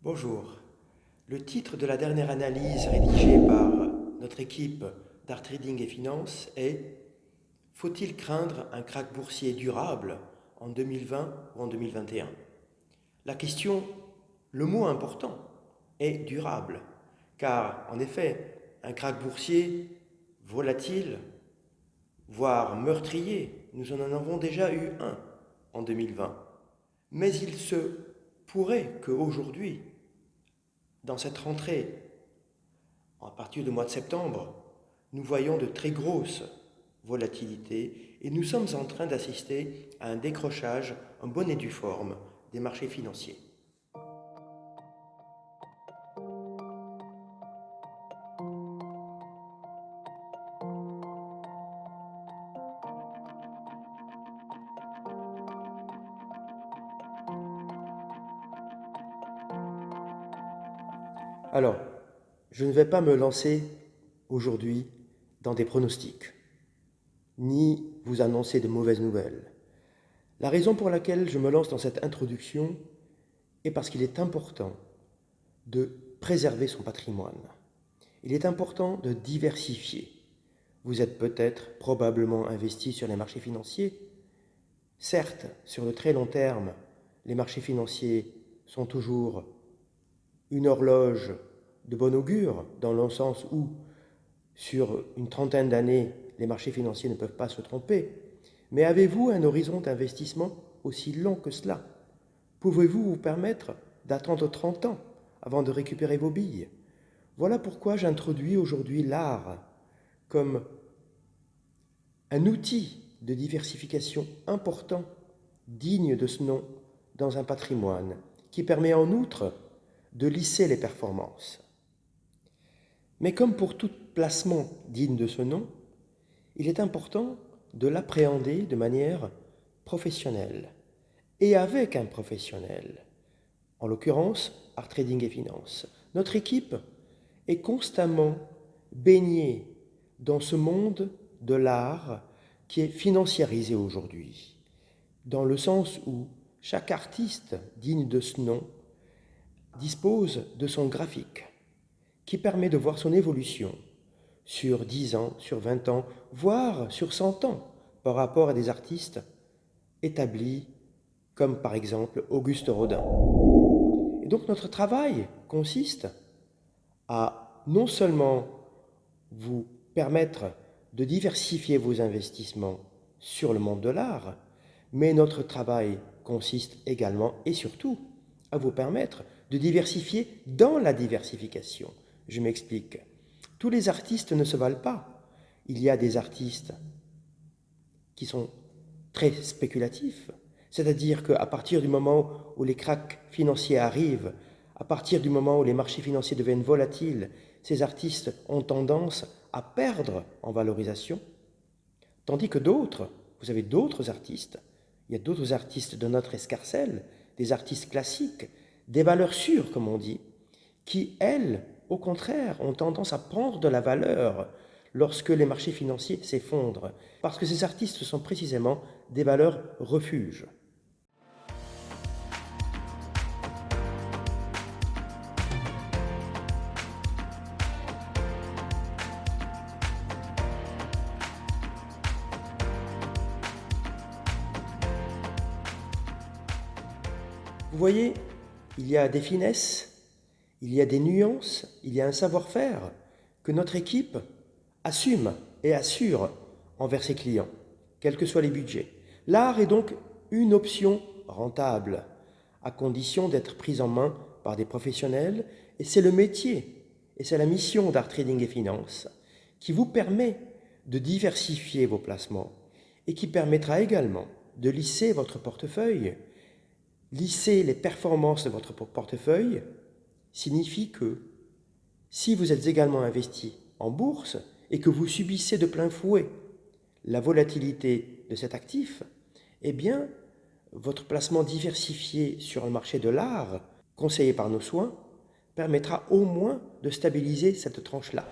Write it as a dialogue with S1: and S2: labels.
S1: Bonjour. Le titre de la dernière analyse rédigée par notre équipe d'Art Trading et Finance est Faut-il craindre un krach boursier durable en 2020 ou en 2021? La question, le mot important, est durable, car en effet, un krach boursier volatile, voire meurtrier, nous en avons déjà eu un en 2020. Mais il se pourrait qu'aujourd'hui, dans cette rentrée, à partir du mois de septembre, nous voyons de très grosses volatilités et nous sommes en train d'assister à un décrochage en bonne et due forme des marchés financiers. Alors, je ne vais pas me lancer aujourd'hui dans des pronostics, ni vous annoncer de mauvaises nouvelles. La raison pour laquelle je me lance dans cette introduction est parce qu'il est important de préserver son patrimoine. Il est important de diversifier. Vous êtes peut-être probablement investi sur les marchés financiers. Certes, sur le très long terme, les marchés financiers sont toujours une horloge de bon augure, dans le sens où, sur une trentaine d'années, les marchés financiers ne peuvent pas se tromper. Mais avez-vous un horizon d'investissement aussi long que cela? Pouvez-vous vous permettre d'attendre 30 ans avant de récupérer vos billes? Voilà pourquoi j'introduis aujourd'hui l'art comme un outil de diversification important, digne de ce nom, dans un patrimoine, qui permet en outre de lisser les performances. Mais comme pour tout placement digne de ce nom, il est important de l'appréhender de manière professionnelle et avec un professionnel, en l'occurrence Art Trading et Finance. Notre équipe est constamment baignée dans ce monde de l'art qui est financiarisé aujourd'hui, dans le sens où chaque artiste digne de ce nom dispose de son graphique, qui permet de voir son évolution sur 10 ans, sur 20 ans, voire sur 100 ans, par rapport à des artistes établis comme par exemple Auguste Rodin. Et donc notre travail consiste à non seulement vous permettre de diversifier vos investissements sur le monde de l'art, mais notre travail consiste également et surtout à vous permettre de diversifier dans la diversification. Je m'explique. Tous les artistes ne se valent pas. Il y a des artistes qui sont très spéculatifs, c'est-à-dire qu'à partir du moment où les krachs financiers arrivent, à partir du moment où les marchés financiers deviennent volatiles, ces artistes ont tendance à perdre en valorisation, tandis que d'autres, vous avez d'autres artistes, il y a d'autres artistes de notre escarcelle, des artistes classiques, des valeurs sûres, comme on dit, qui, elles, au contraire, ont tendance à prendre de la valeur lorsque les marchés financiers s'effondrent, parce que ces artistes sont précisément des valeurs refuges. Vous voyez, il y a des finesses, il y a des nuances, il y a un savoir-faire que notre équipe assume et assure envers ses clients, quels que soient les budgets. L'art est donc une option rentable, à condition d'être prise en main par des professionnels, et c'est le métier, et c'est la mission d'Art Trading et Finance, qui vous permet de diversifier vos placements, et qui permettra également de lisser votre portefeuille. Lisser les performances de votre portefeuille signifie que si vous êtes également investi en bourse et que vous subissez de plein fouet la volatilité de cet actif, eh bien, votre placement diversifié sur le marché de l'art, conseillé par nos soins, permettra au moins de stabiliser cette tranche-là.